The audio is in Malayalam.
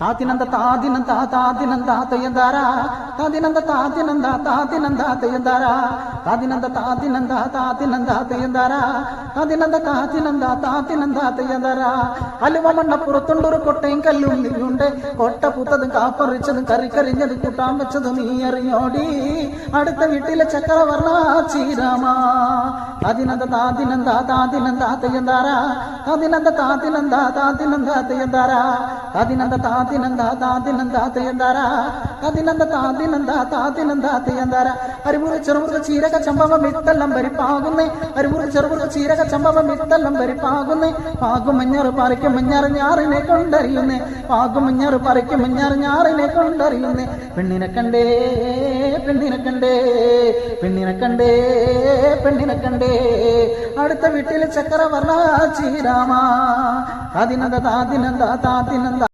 താതിനന്ദ താതിനന്ദ താതിനന്ദ തയ്യന്താര താതിനന്ദ താതിനന്ദ താതിനന്ദ തയ്യന്താര താതിനന്ദ താതിനന്ദ താതിനന്ദ തയ്യന്താര താതിനന്ദ താതിനന്ദ താതിനന്ദ തയ്യന്താര അലുവ മണ്ണപ്പുറത്തുണ്ടൊരു കൊട്ടയും കല്ലും നീയുണ്ട് കൊട്ട പൂത്തതും കാപ്പറിച്ചതും കറിക്കരിഞ്ഞത് കൂട്ടാൻ വെച്ചതും നീ അറിഞ്ഞോടി അടുത്ത വീട്ടിലെ ചക്രവർണ്ണ ചീരാമ താതിനന്ദ താതിനന്ദ താതിനന്ദ തയ്യന്താര താതിനന്ദ താതിനന്ദ താതിനന്ദ തയ്യന്താര താതിനന്ദ താതിനന്ദ താതിനന്ദ തയ്യന്താര താതിനന്ദ താതിനന്ദ താതിനന്ദ തയ്യന്താര അരിമുറി ചെറുമുറുക ചീരക ചമ്പവം വിത്തെല്ലാം പരിപ്പാകുന്നേ അരിമുറി ചെറുമുറുക ചീരക ചമ്പവം വിത്തെല്ലാം പരിപ്പാകുന്നേ പാകും മഞ്ഞാറ് പറിക്കും മഞ്ഞാറ് ഞാറിനെ കൊണ്ടറിയുന്നേ പാകും മഞ്ഞാറ് പറിക്കും മഞ്ഞാറ് ഞാറിനെ കൊണ്ടറിയുന്നേ പെണ്ണിനെ കണ്ടേ പെണ്ണിനെ കണ്ടേ പെണ്ണിനെ കണ്ടേ പെണ്ണിനെ കണ്ടേ അടുത്ത വീട്ടിലെ ചക്രവർണ്ണ ചീരാമ താതിനന്ദ താതിനന്ദ താതിനന്ദ